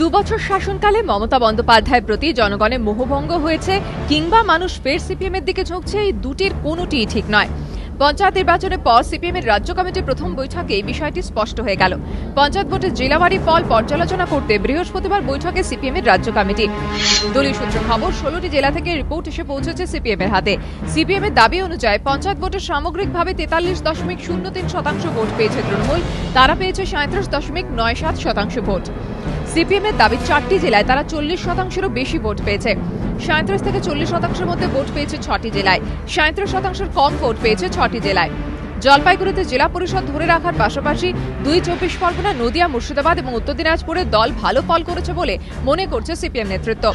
দুবছর শাসনকালে মমতা বন্দ্যোপাধ্যায়ের প্রতি জনগণের মোহভঙ্গ হয়েছে কিংবা মানুষ ফের সিপিএমের দিকে ঝুঁকছে, এই দুটির কোনোটিই ঠিক নয়। পঞ্চায়েত নির্বাচনের পর সিপিএমের রাজ্য কমিটির প্রথম বৈঠকে এই বিষয়টি স্পষ্ট হয়ে গেল। পঞ্চায়েত ভোটের জেলাবাড়ি ফল পর্যালোচনা করতে বৃহস্পতিবার বৈঠকে সিপিএমের রাজ্য কমিটি। দলীয় সূত্রে খবর, 16টি জেলা থেকে রিপোর্ট এসে পৌঁছেছে সিপিএমের হাতে। সিপিএমের দাবি অনুযায়ী পঞ্চায়েত ভোটে সামগ্রিকভাবে 43.03% ভোট পেয়েছে তৃণমূল, তারা পেয়েছে 37.97% ভোট। সিপিএমের দাবি 4টি জেলায় তারা 40%-এরও বেশি ভোট পেয়েছে। 37 থেকে 40%-এর মধ্যে ভোট পেয়েছে 6টি জেলায়, 37%-এর কম ভোট পেয়েছে 6টি জেলায়। জলপাইগুড়িতে জেলা পরিষদ ধরে রাখার পাশাপাশি 2 চব্বিশ পরগনা, নদিয়া, মুর্শিদাবাদ এবং উত্তর দিনাজপুরে দল ভালো ফল করেছে বলে মনে করছে সিপিএম নেতৃত্ব,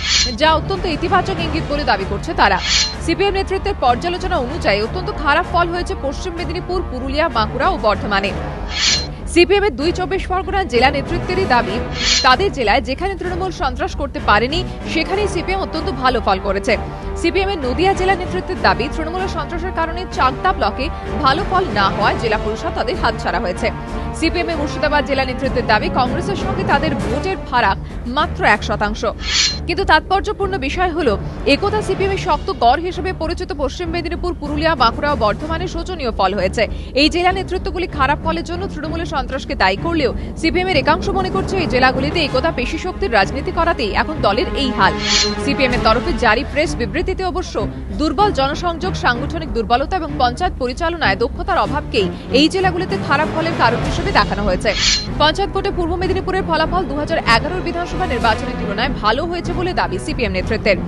যা অত্যন্ত ইতিবাচক ইঙ্গিত বলে দাবি করছে তারা। সিপিএম নেতৃত্বের পর্যালোচনা অনুযায়ী অত্যন্ত খারাপ ফল হয়েছে পশ্চিম মেদিনীপুর, পুরুলিয়া, বাঁকুড়া ও বর্ধমানে। সিপিএম এর 2 চব্বিশ পরগনা জেলা নেতৃত্বেরই দাবি, তাদের জেলায় যেখানে তৃণমূল সন্ত্রাস করতে পারেনি সেখানেই সিপিএম অত্যন্ত ভালো ফল করেছে। সিপিএম এর নদিয়া জেলা নেতৃত্বের দাবি, তৃণমূলের সন্ত্রাসের কারণে চাকদা ব্লকে ভালো ফল না হওয়ায় জেলা পরিষদ তাদের হাতছাড়া হয়েছে। সিপিএম এর মুর্শিদাবাদ জেলা নেতৃত্বের দাবি, কংগ্রেসের সঙ্গে তাদের ভোটের ফারাক মাত্র 1%। কিন্তু তাৎপর্যপূর্ণ বিষয় হলো, একথা সিপিএম এর শক্ত গড় হিসেবে পরিচিত পশ্চিম মেদিনীপুর, পুরুলিয়া, বাঁকুড়া ও বর্ধমানে শোচনীয় ফল হয়েছে। এই জেলা নেতৃত্বগুলি খারাপ ফলের জন্য তৃণমূলের সন্ত্রাসকে দায়ী করলেও সিপিএম এর একাংশ মনে করছে এই জেলাগুলিতে একথা পেশি শক্তির রাজনীতি করাতেই এখন দলের এই হাল। সিপিএম এর তরফে জারি প্রেস বিবৃতিতে অবশ্য দুর্বল জনসংযোগ, সাংগঠনিক দুর্বলতা এবং পঞ্চায়েত পরিচালনায় দক্ষতার অভাবকেই এই জেলাগুলিতে খারাপ ফলের কারণ হিসেবে দেখানো হয়েছে। পঞ্চায়েত ভোটে পূর্ব মেদিনীপুরের ফলাফল 2011 বিধানসভা নির্বাচনের তুলনায় ভালো হয়েছে বলে দাবি সিপিএম নেতৃত্বের।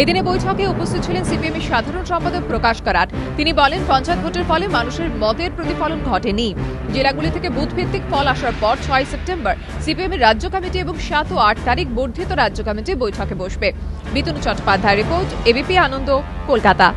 এদিনে বৈঠকে উপস্থিত ছিলেন সিপিএম এর সাধারণ সম্পাদক প্রকাশ কারাট। তিনি বলেন, পঞ্চায়েত ভোটের ফলে মানুষের মতের প্রতিফলন ঘটেনি। জেলাগুলি থেকে বুথ ভিত্তিক ফল আসার পর 6 সেপ্টেম্বর সিপিএম এর রাজ্য কমিটি এবং 7 ও 8 তারিখ বর্ধিত রাজ্য কমিটি বৈঠকে বসবে। বিতনু চট্টোপাধ্যায় রিপোর্ট, এবিপি আনন্দ, কলকাতা।